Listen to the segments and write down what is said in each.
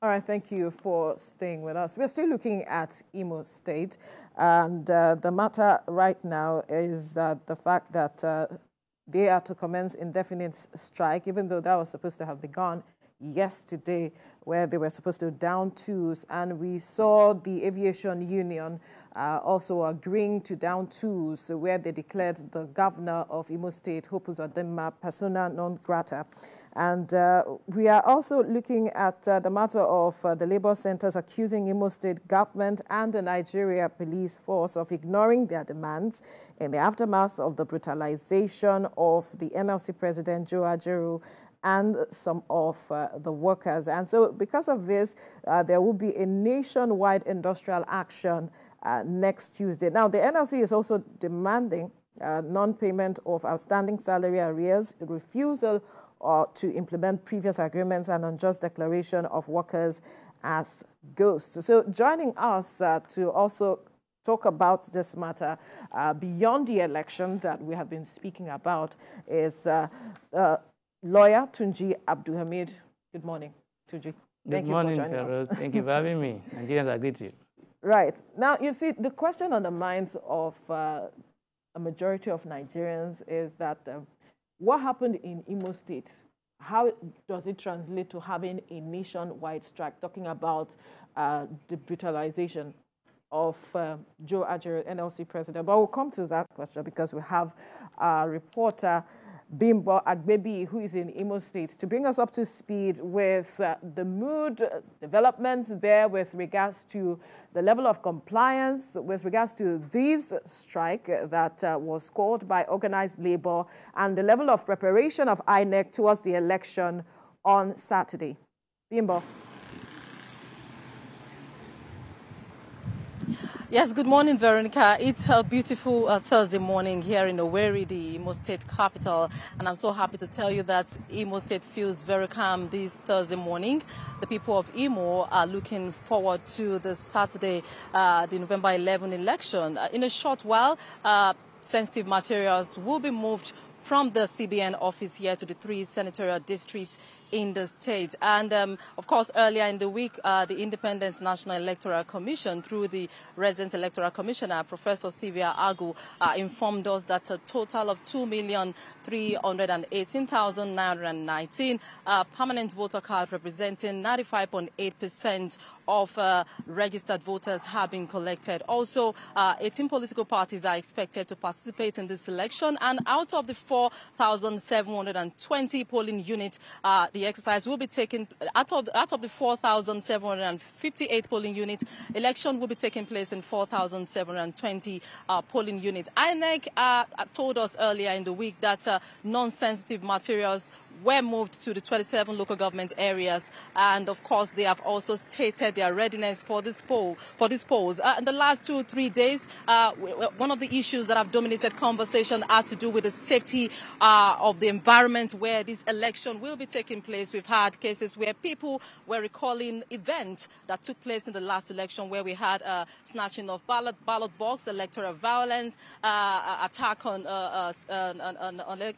All right, thank you for staying with us. We're still looking at Imo State, and the matter right now is the fact that they are to commence indefinite strike, even though that was supposed to have begun yesterday, where they were supposed to down tools, and we saw the aviation union also agreeing to down tools, where they declared the governor of Imo State, Hope Uzodimma, persona non grata. And we are also looking at the matter of the labor centers accusing Imo State government and the Nigeria police force of ignoring their demands in the aftermath of the brutalization of the NLC President Ajaero and some of the workers. And so because of this, there will be a nationwide industrial action next Tuesday. Now, the NLC is also demanding non-payment of outstanding salary arrears, refusal to implement previous agreements, and unjust declaration of workers as ghosts. So joining us to also talk about this matter beyond the election that we have been speaking about is lawyer Tunji Abdulhamid. Good morning, Tunji. Good morning, Farrell. Thank you for having me. Nigerians are great to you. Right. Now, you see, the question on the minds of a majority of Nigerians is that what happened in Imo State, how does it translate to having a nationwide strike, talking about the brutalization of Ajaero, NLC President? But we'll come to that question because we have a reporter, Bimbo Agbebi, who is in Imo State, to bring us up to speed with the mood developments there with regards to the level of compliance, with regards to this strike that was called by Organisedlabour, and the level of preparation of INEC towards the election on Saturday. Bimbo. Yes, good morning, Veronica. It's a beautiful Thursday morning here in Owerri, the Imo State capital, and I'm so happy to tell you that Imo State feels very calm this Thursday morning. The people of Imo are looking forward to the Saturday, the November 11 election. In a short while, sensitive materials will be moved from the CBN office here to the 3 senatorial districts in the state. And of course, earlier in the week, the Independent National Electoral Commission, through the Resident Electoral Commissioner, Professor Sylvia Agu, informed us that a total of 2,318,919 permanent voter cards representing 95.8% of registered voters have been collected. Also, 18 political parties are expected to participate in this election, and out of the 4,720 polling units, the exercise will be taken out of the 4,758 polling units. Election will be taking place in 4,720 polling units. INEC told us earlier in the week that non-sensitive materials were moved to the 27 local government areas, and of course they have also stated their readiness for this polls. In the last 2-3 days, one of the issues that have dominated conversation had to do with the safety of the environment where this election will be taking place. We've had cases where people were recalling events that took place in the last election, where we had snatching of ballot box, electoral violence, attack on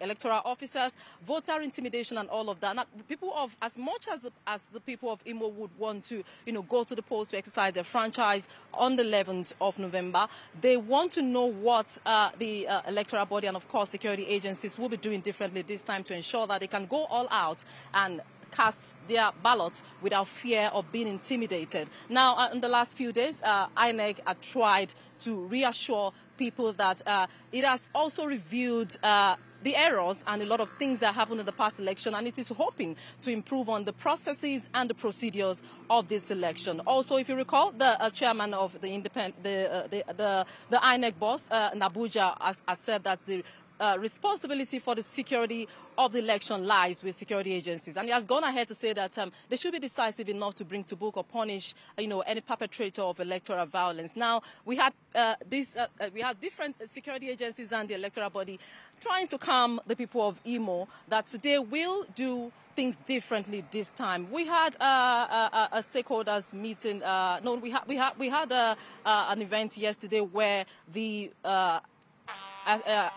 electoral officers, voter intimidation, and all of that. Now, people of, as much as the people of Imo would want to, go to the polls to exercise their franchise on the 11th of November, they want to know what the electoral body and, of course, security agencies will be doing differently this time to ensure that they can go all out and cast their ballots without fear of being intimidated. Now, in the last few days, INEC had tried to reassure people that it has also reviewed the errors and a lot of things that happened in the past election, and it is hoping to improve on the processes and the procedures of this election. Also, if you recall, the chairman of the INEC boss in Abuja has said that the responsibility for the security of the election lies with security agencies, and he has gone ahead to say that they should be decisive enough to bring to book or punish, any perpetrator of electoral violence. Now, we had we had different security agencies and the electoral body trying to calm the people of Imo that they will do things differently this time. We had a stakeholders meeting. We had an event yesterday where the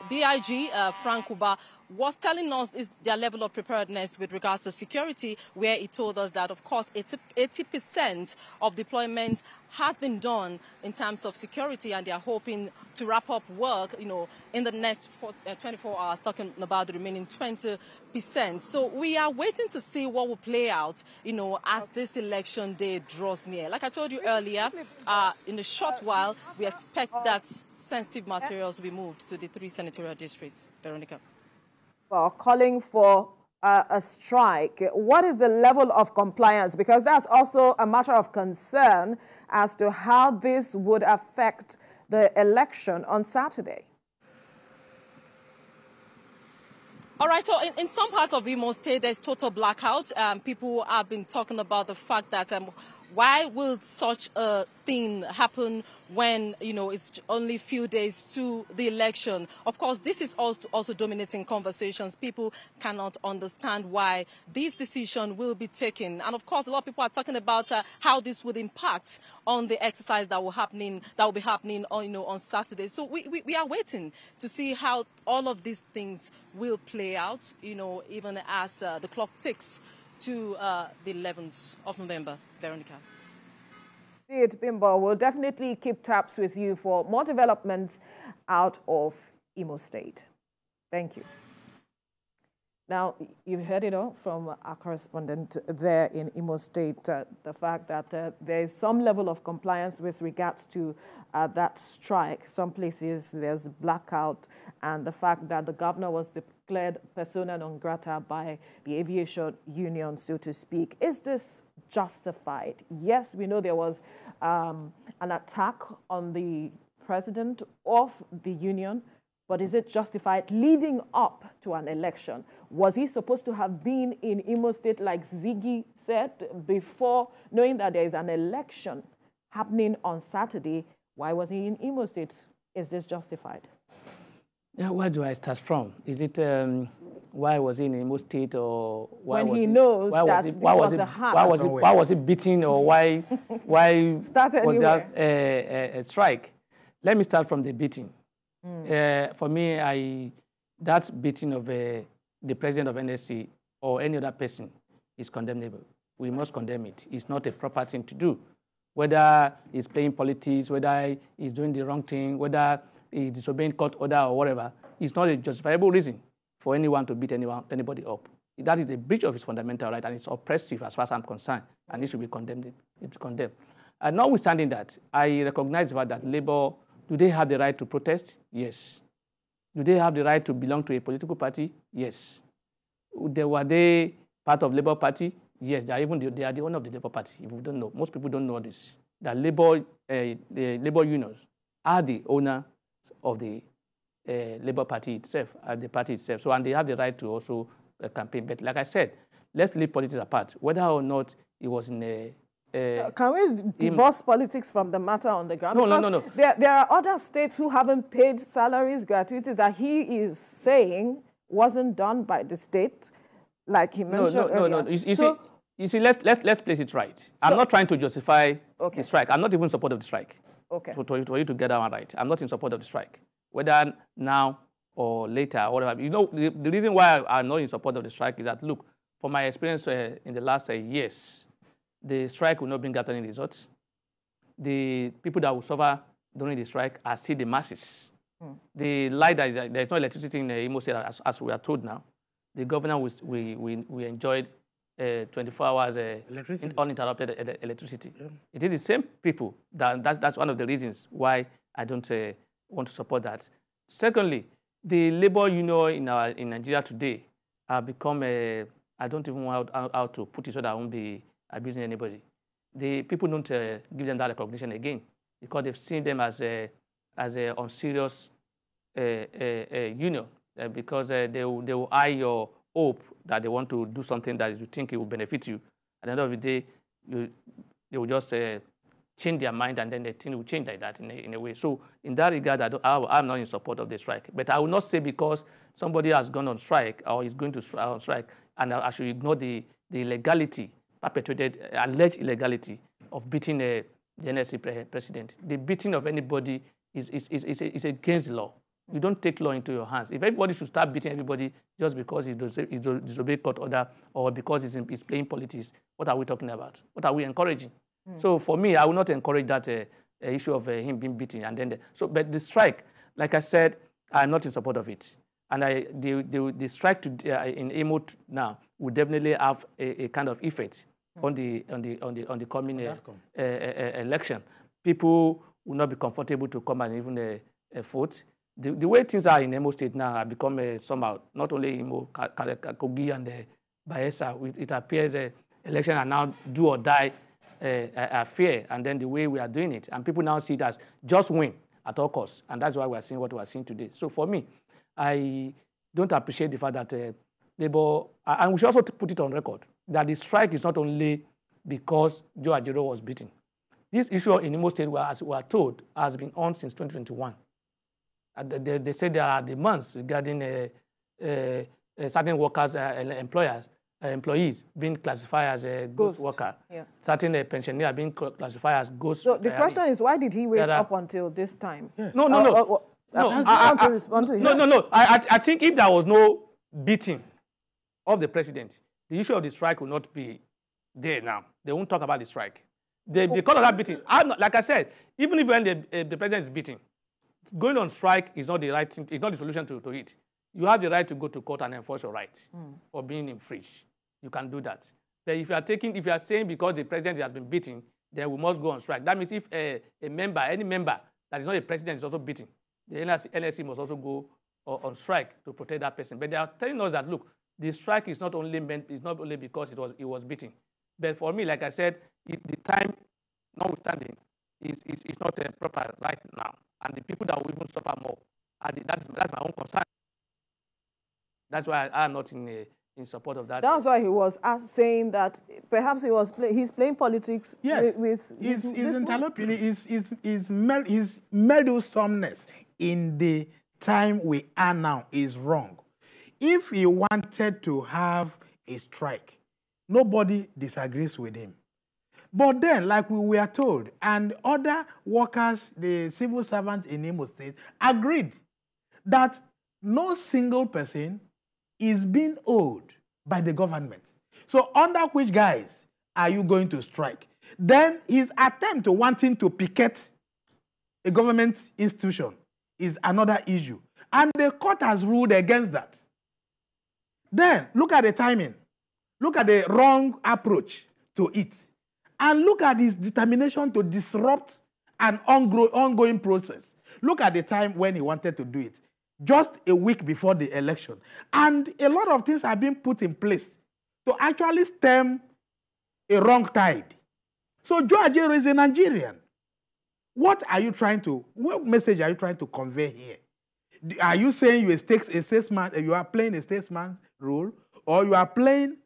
DIG Frank Uba was telling us is their level of preparedness with regards to security, where he told us that, of course, 80% of deployment has been done in terms of security, and they are hoping to wrap up work, in the next 24 hours, talking about the remaining 20%. So we are waiting to see what will play out, as this election day draws near. Like I told you earlier, in a short while, we expect that sensitive materials will be moved to the 3 senatorial districts. Veronica. Well, calling for a strike. What is the level of compliance? Because that's also a matter of concern as to how this would affect the election on Saturday. All right, so in some parts of Imo State, there's total blackout. People have been talking about the fact that why will such a thing happen when, it's only a few days to the election? Of course, this is also dominating conversations. People cannot understand why this decision will be taken. And of course, a lot of people are talking about how this would impact on the exercise that will be happening on Saturday. So we are waiting to see how all of these things will play out, even as the clock ticks to the 11th of November. Veronica. Indeed, Bimbo. We'll definitely keep tabs with you for more developments out of Imo State. Thank you. Now, you heard it all from our correspondent there in Imo State, the fact that there is some level of compliance with regards to that strike. Some places there's blackout, and the fact that the governor was declared persona non grata by the aviation union, so to speak. Is this justified? Yes, we know there was an attack on the president of the union, but is it justified leading up to an election? Was he supposed to have been in Imo State, like Ziggy said, before knowing that there is an election happening on Saturday? Why was he in Imo State? Is this justified? Yeah, where do I start from? Is it why was he in Imo State, or why when was he it, knows why that was it, this why was was it, the heart? why was he beaten, or why Start was anywhere. there a strike? Let me start from the beating. For me, that beating of the president of NLC or any other person is condemnable. We must condemn it. It's not a proper thing to do. Whether he's playing politics, whether he's doing the wrong thing, whether he's disobeying court order or whatever, it's not a justifiable reason for anyone to beat anybody up. That is a breach of his fundamental right, and it's oppressive as far as I'm concerned, and it should be condemned. And notwithstanding that, I recognize the fact that Labour, do they have the right to protest? Yes. Do they have the right to belong to a political party? Yes. Were they part of Labour Party? Yes, they are the owner of the Labour Party. If you don't know, most people don't know this. The Labour unions are the owner of the Labour Party itself, the party itself. So, and they have the right to also campaign. But like I said, let's leave politics apart. Whether or not it was in a can we divorce politics from the matter on the ground? No. There are other states who haven't paid salaries, gratuities that he is saying wasn't done by the state, like he mentioned earlier. No. You see, let's place it right. I'm not trying to justify the strike. I'm not even in support of the strike. Okay. For you to get that one right. I'm not in support of the strike, whether now or later or whatever. The reason why I'm not in support of the strike is that, look, from my experience in the last years, the strike will not bring out any results. The people that will suffer during the strike are still the masses. The light that there's no electricity in Imo State, as we are told now. The governor we enjoyed 24 hours uninterrupted electricity. Yeah. It is the same people that's one of the reasons why I don't want to support that. Secondly, the labor union in Nigeria today have become I don't even know how to put it so that I won't be abusing anybody. The people don't give them that recognition again because they've seen them as a unserious union because they will eye your hope that they want to do something that you think it will benefit you. At the end of the day, they will just change their mind, and then the thing will change like that in a way. So in that regard, I'm not in support of the strike. But I will not say because somebody has gone on strike or is going to on strike, and I should ignore the illegality, perpetrated, alleged illegality of beating the NLC president. The beating of anybody is against the law. You don't take law into your hands. If everybody should start beating everybody just because he disobeyed court order or because he's playing politics, what are we talking about? What are we encouraging? So for me, I will not encourage that issue of him being beaten. And then but the strike, like I said, I'm not in support of it. And the strike in Imo now will definitely have a kind of effect on the coming election. People will not be comfortable to come and even vote. The way things are in Imo State now have become somehow, not only Imo, Kogi and Bayelsa, it appears election are now do or die affair, and then the way we are doing it. And people now see it as just win at all costs. And that's why we are seeing what we are seeing today. So for me, I don't appreciate the fact that Labour, and we should also put it on record, that the strike is not only because Joe Ajaero was beaten. This issue in Imo State, as we are told, has been on since 2021. They say there are demands regarding certain workers, employees being classified as a ghost worker. Yes. Certain pensioners being classified as ghost. So the question is, why did he wait up until this time? Yes. No. I think if there was no beating of the president, the issue of the strike will not be there now. They won't talk about the strike. Because of that beating, like I said, even if when the president is beating, going on strike is not the right thing, it's not the solution to it. You have the right to go to court and enforce your right for being infringed. You can do that. But if you are saying because the president has been beaten, then we must go on strike. That means if any member that is not a president is also beaten, the NLC must also go on strike to protect that person. But they are telling us that, look, the strike is not only because it was beaten. But for me, like I said, the time notwithstanding is not proper right now. And the people that will even suffer more, that's my own concern. That's why I'm not in support of that. That's why he was saying that perhaps he's playing politics with his interloping, his meddlesomeness in the time we are now is wrong. If he wanted to have a strike, nobody disagrees with him. But then, like we were told, and other workers, the civil servants in Imo State, agreed that no single person is being owed by the government. So under which guise are you going to strike? Then his attempt to wanting to picket a government institution is another issue. And the court has ruled against that. Then look at the timing. Look at the wrong approach to it. And look at his determination to disrupt an ongoing process. Look at the time when he wanted to do it. Just a week before the election. And a lot of things have been put in place to actually stem a wrong tide. So Joe Ajaero is a Nigerian. What message are you trying to convey here? Are you saying you are playing a statesman's role, or you are playing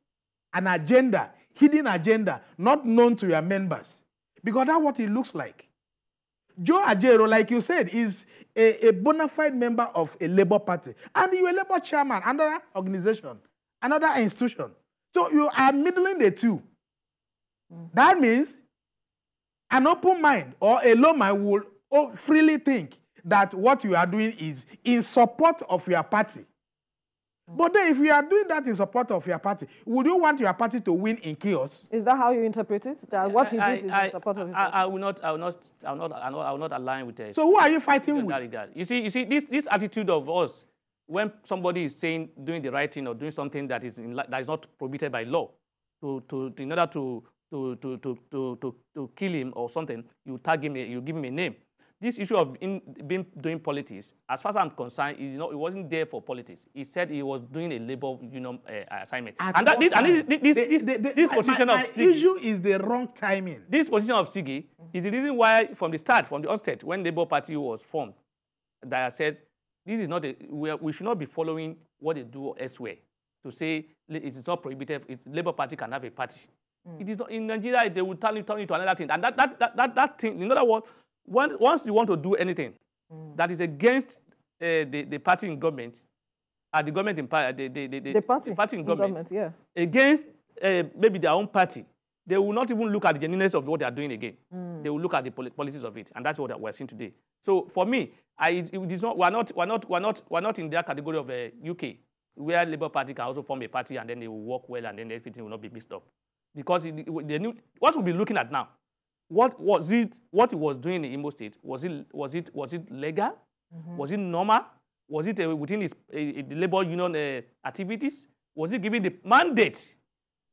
an agenda, hidden agenda, not known to your members? Because that's what it looks like. Joe Ajaero, like you said, is a bona fide member of a Labour Party. And you're a Labour chairman, another organization, another institution. So you are middling the two. That means an open mind or a low mind will freely think that what you are doing is in support of your party. But then if you are doing that in support of your party, would you want your party to win in chaos? Is that how you interpret it? That what he did is in support of his party? I will not align with it. So who are you fighting with? You see this attitude of us, when somebody is saying doing the right thing or doing something that is not prohibited by law, in order to kill him or something, you tag him, you give him a name. This issue of doing politics, as far as I'm concerned, it wasn't there for politics. He said he was doing a labor assignment. This position of Sigi, issue is the wrong timing. This position of Sigi is the reason why, from the onset, when Labour Party was formed, that I said this is not we should not be following what they do elsewhere to say it is not prohibited. Labour Party can have a party. It is not in Nigeria. They will turn it to another thing, and that thing. In other words, once you want to do anything that is against the party in government, the government in the party in government, yeah, against maybe their own party, they will not even look at the genuineness of what they are doing again. They will look at the policies of it, and that's what we're seeing today. So for me, we're not in that category of UK, where Labour Party can also form a party and then they will work well and then everything will not be mixed up. Because what we'll be looking at now, what he was doing in Imo State, was it legal? Was it normal? Was it within the labor union activities? Was he given the mandate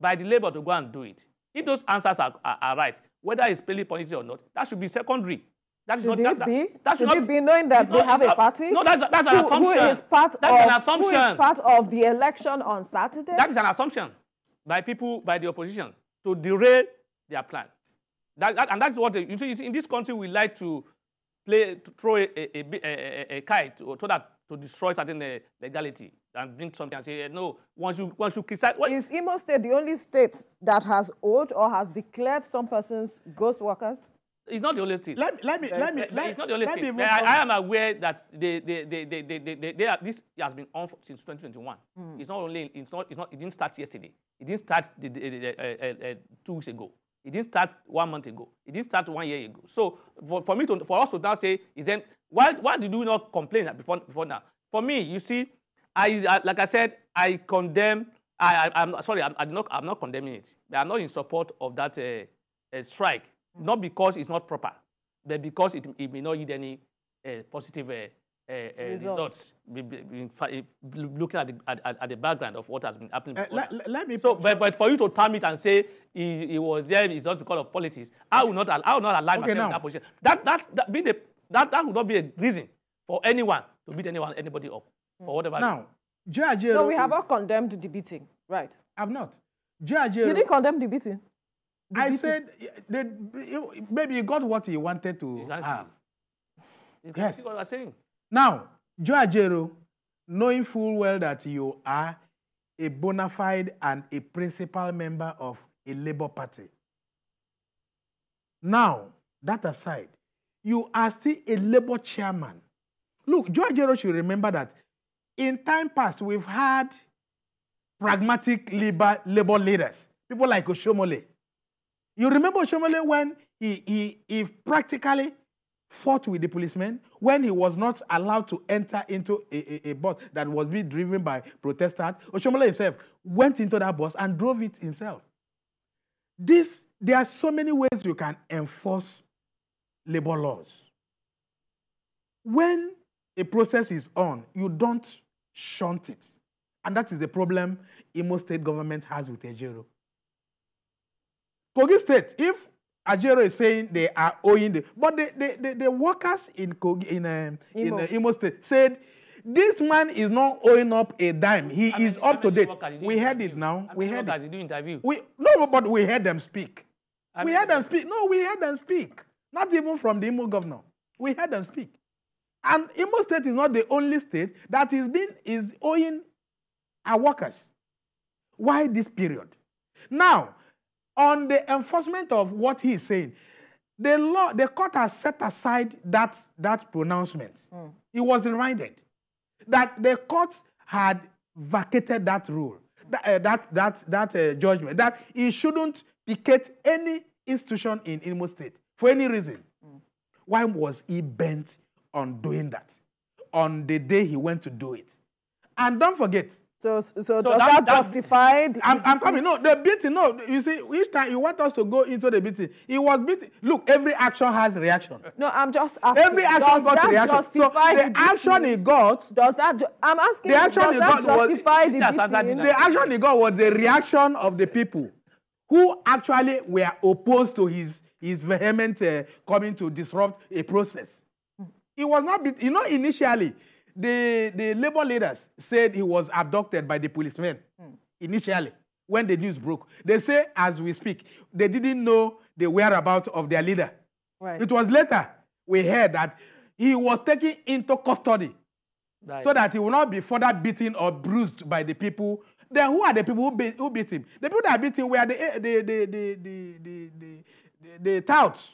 by the labor to go and do it? If those answers are right, whether it's plainly punitive or not, that should be secondary. That should it be knowing that they have a party? No, that's an assumption. Who is part of the election on Saturday? That is an assumption by people, by the opposition, to derail their plan. And that's what you see, in this country we like to throw a kite to destroy certain legality and bring something and say no. Once you criticize, is Imo State the only state that has owed or has declared some persons ghost workers? It's not the only state. It's not the only state. I am aware that this has been on since 2021. It's not only. It didn't start yesterday. It didn't start 2 weeks ago. It didn't start 1 month ago. It didn't start 1 year ago. So for us to now say, is then why did we not complain before now? For me, you see, like I said, I condemn. I'm not condemning it. I'm not in support of that strike. Not because it's not proper, but because it may not yield any positive results. Looking at the background of what has been happening before. But for you to term it and say he was there, it's not because of politics, I will not align myself in that position. That would not be a reason for anyone to beat anybody up for whatever. Now, Ajaero. No, we have not condemned the beating, right? I've not. Ajaero. You didn't condemn the beating. I said maybe he got what he wanted to have. Yes. See what I'm saying. Now, Ajaero, knowing full well that you are a bona fide and a principal member of a Labour Party. Now, that aside, you are still a Labour chairman. Look, Ajaero should remember that in time past, we've had pragmatic Labour leaders, people like Oshomole. You remember Oshomole when he practically fought with the policemen when he was not allowed to enter into a bus that was being driven by protesters. Oshomole himself went into that bus and drove it himself. There are so many ways you can enforce labor laws. When a process is on, you don't shunt it. And that is the problem Imo State Government has with Ajaero. Kogi State, if Ajaero is saying they are owing but the workers in Imo State said this man is not owing up a dime. He is up to date. We heard it now. We heard it. But we heard them speak. We heard them speak. No, we heard them speak. Not even from the Imo governor. We heard them speak. And Imo State is not the only state that is owing our workers. Why this period? Now, on the enforcement of what he is saying, the court has set aside that pronouncement. It was reminded that the court had vacated that rule, that judgment, that he shouldn't picket any institution in Imo State for any reason. Why was he bent on doing that on the day he went to do it? And don't forget. So does that justify? I'm coming. No, the beating. No, you see, each time you want us to go into the beating, he was beating. Look, every action has reaction. No, I'm just asking. Every action got reaction. So the action he got. Does that? I'm asking. The action does that justify the beating? The action he got was the reaction of the people who actually were opposed to his vehement coming to disrupt a process. He was not. Initially. The labor leaders said he was abducted by the policemen initially when the news broke. They say, as we speak, they didn't know the whereabouts of their leader. Right. It was later we heard that he was taken into custody so that he will not be further beaten or bruised by the people. Then who are the people who beat him? The people that beat him were the touts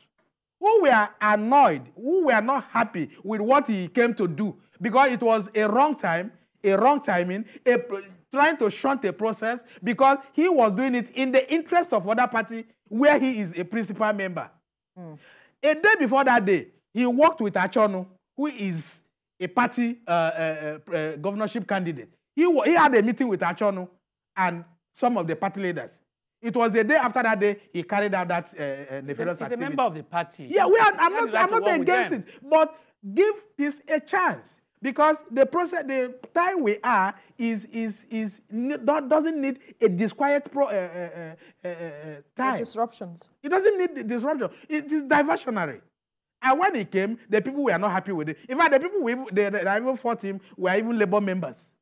who were annoyed, who were not happy with what he came to do. Because it was a wrong timing, trying to shunt a process because he was doing it in the interest of other party where he is a principal member. A day before that day, he worked with Ajaero, who is a party governorship candidate. He had a meeting with Ajaero and some of the party leaders. It was the day after that day he carried out that nefarious activity. He's a member of the party. Yeah, I'm not against it, but give peace a chance because the process, the time we are doesn't need a disquiet time. Disruptions. It doesn't need disruption. It is diversionary. And when he came, the people were not happy with it. In fact, the people that even fought him were even Labour members.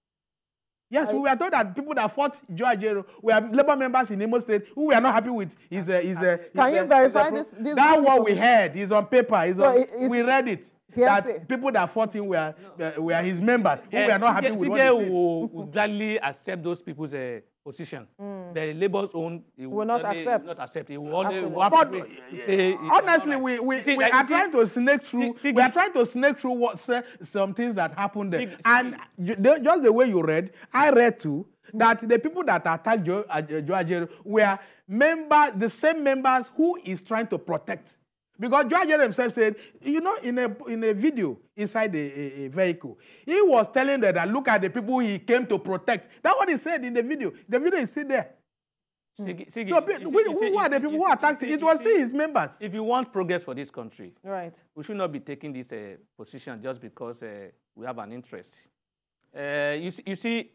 Yes, we were told that people that fought Ajaero were Labour members in Imo State who were not happy with his Can you verify this? That's what we heard. It's on paper. We read it. That people that fought him were his members who were not happy with what he said. Will gladly accept those people's position. The Labour's own will not accept. He will only say. Honestly, we are trying to snake through. We are trying to snake through some things that happened there. And just the way you read, I read too that the people that attacked Ajaero were the same members who is trying to protect. Because Ajaero himself said, you know, in a video inside a vehicle, he was telling them that look at the people he came to protect. That's what he said in the video. The video is still there. So who are the people who attacked him? It was still his members. If you want progress for this country, right, we should not be taking this position just because we have an interest. You see,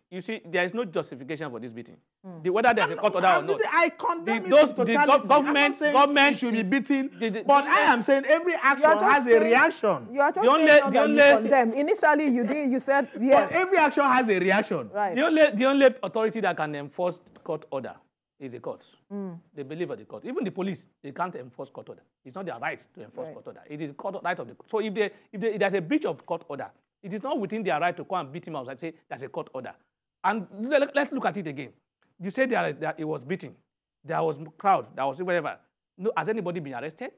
there is no justification for this beating. Whether there's a court order or not. I condemn it totality. Government should be beaten. But I am saying every action has a reaction. You are just saying you condemn. Initially, you said yes. But every action has a reaction. Right. The only authority that can enforce court order is the court. They believe in the court. Even the police, they can't enforce court order. It's not their right to enforce court order. It is court right of the court. So if there's a breach of court order, it is not within their right to come and beat him out and say that's a court order. And let's look at it again. You said that it was beating. There was crowd. There was whatever. No, has anybody been arrested?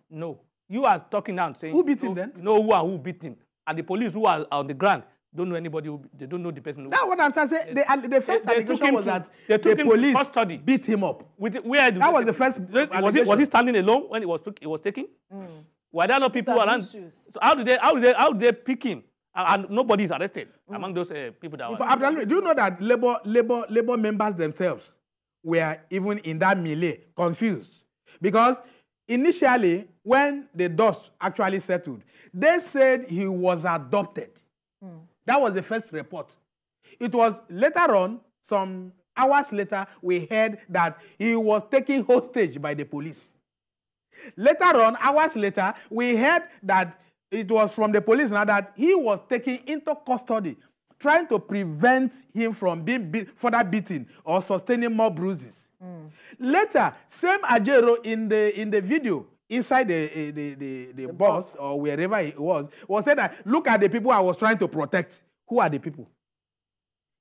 No. You are talking now and saying who beat him then? You know who beat him. And the police who are on the ground don't know anybody. They don't know the person. That's what I'm saying. The first allegation was that the police beat him up. That was the first allegation. Was he standing alone when it was taken? Were there no people around? So how did they pick him? And nobody is arrested among those people that were. Do you know that Labour members themselves were even in that melee confused? Because initially, when the dust actually settled, they said he was adopted. That was the first report. It was later on, some hours later, we heard that he was taken hostage by the police. Later on, hours later, we heard that it was from the police now that he was taken into custody, trying to prevent him from being further beaten or sustaining more bruises. Later, same Ajaero in the video inside the bus or wherever it was said that look at the people I was trying to protect. Who are the people?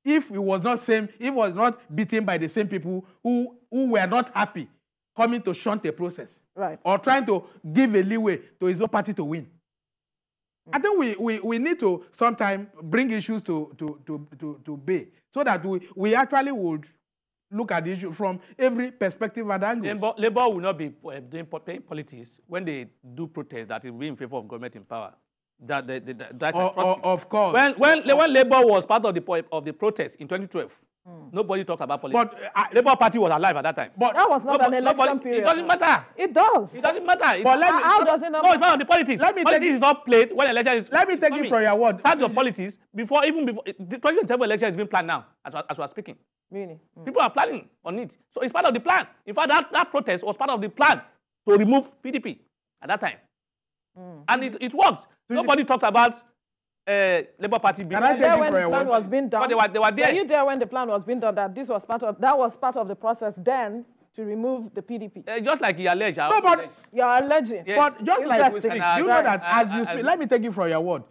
If it was not beaten by the same people who were not happy coming to shunt the process, right, or trying to give a leeway to his own party to win. I think we need to sometimes bring issues to bay so that we actually would look at the issue from every perspective and angle. Labour will not be doing politics when they do protest that will be in favor of government in power. Of course. When Labour was part of the protest in 2012, nobody talked about politics. But Labour Party was alive at that time. But that was not an election period. It doesn't matter. It does. It doesn't matter. But how does it not matter? No, it's not on the politics. Politics is not played when election is. Let me take it from your word. Start your politics even before the 2027 election is being planned now, as we are speaking. Really? People are planning on it. So it's part of the plan. In fact, that protest was part of the plan to remove PDP at that time. And it worked. Nobody talks about Labour Party being there when the plan was being done. But they were there. Were you there when the plan was being done? That was part of the process then to remove the PDP. Just like you allege. No, but you're alleging. Yes. But just like we speak, you know that as you speak, let me take it from your word.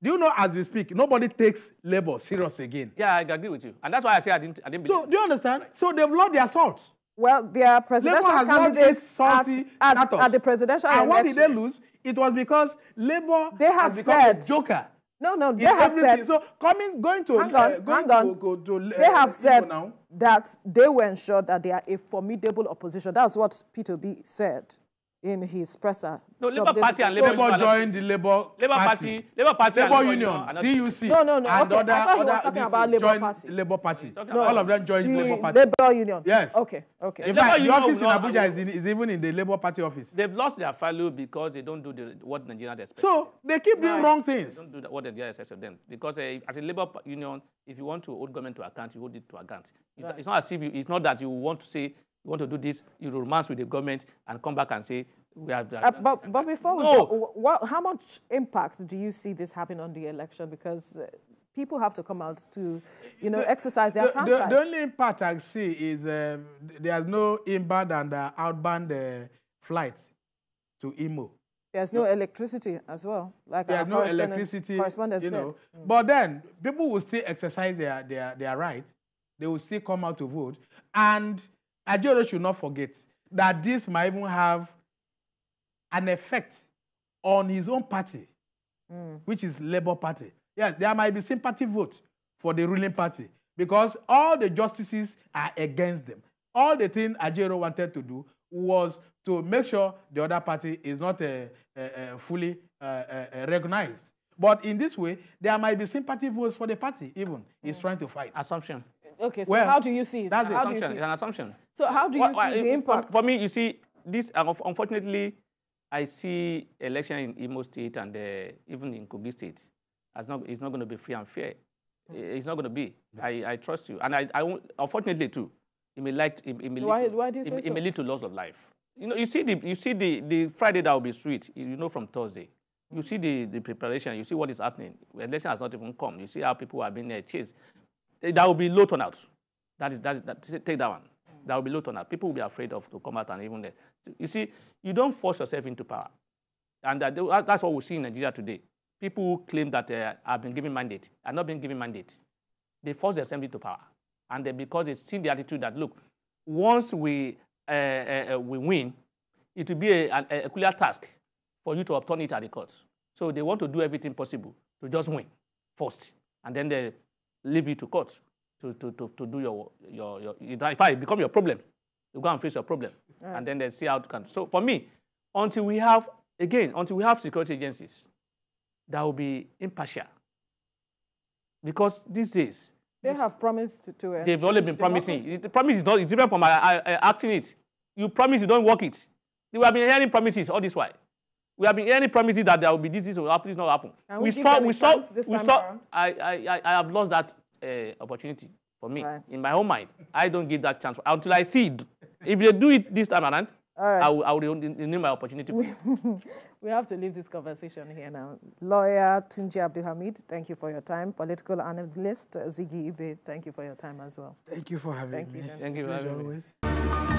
Do you know as we speak, nobody takes Labour serious again? Yeah, I agree with you, and that's why I say I didn't. So do you understand? Right. So they've lost their salt. Well, their presidential candidates at the presidential election. And what did they lose? It was because Labour has become a joker No, they have said. So going to hang on. They have said that they will ensure that they are a formidable opposition. That's what Peter B said in his presser. No, Labour Party and Labour joined the Labour Party, Labour Union, TUC. No. And okay, I thought he was talking about Labour Party. Labour Party. No, all of them joined Labour Party. Labour Union. Yes. Okay. In fact, the office in Abuja is even in the Labour Party office. They've lost their value because they don't do what Nigerians expect. So they keep doing wrong things. They don't do what Nigerians expect of them. Because as a Labour Union, if you want to hold government to account, you hold it to account. Right. It's not as if it's not that you want to say you want to do this, you romance with the government and come back and say we have. But before we go, how much impact do you see this having on the election? Because people have to come out to, exercise their franchise. The only impact I see is there's no inbound and outbound flights to Imo. There's no electricity as well. Like there's no electricity, said. But then people will still exercise their right. They will still come out to vote. And Ajaero should not forget that this might even have an effect on his own party, which is Labour Party. Yes, there might be sympathy vote for the ruling party because all the justices are against them. All the thing Ajaero wanted to do was to make sure the other party is not fully recognized. But in this way, there might be sympathy votes for the party even. He's trying to fight. Assumption. Okay, so how do you see it? That's It's an assumption. So how do you see the impact? For me, you see, this, unfortunately, I see election in Imo State and even in Kogi State. It's not going to be free and fair. It's not going to be. I trust you. And I won't, unfortunately, too, it may lead to loss of life. You see the Friday that will be sweet, from Thursday. You see the preparation, you see what is happening. The election has not even come. You see how people are being chased. That will be low turnout. Take that one. That will be low turnout. People will be afraid to come out and even you see, you don't force yourself into power. And that's what we see in Nigeria today. People who claim that have been given mandate are not being given mandate. They force themselves into power. And because they see the attitude that, look, once we win, it will be a clear task for you to obtain it at the courts. So they want to do everything possible to just win first. And then they leave you to court to do your if I become your problem, you go and face your problem. Right. And then they see how to can. So for me, until we have security agencies that will be impartial. Because these days they have promised to they've only been promising. The promise is not, it's different from acting it. You promise, you don't work it. We have been hearing promises all this while. We have been hearing promises that there will be this will happen, this will not happen. I have lost that opportunity for me. Right. In my own mind, I don't give that chance until I see it. If they do it this time around, right, I will renew my opportunity. We have to leave this conversation here now. Lawyer Tunji Abdulhamid, thank you for your time. Political analyst Ziggy Ibe, thank you for your time as well. Thank you for having me. Thank you for having me.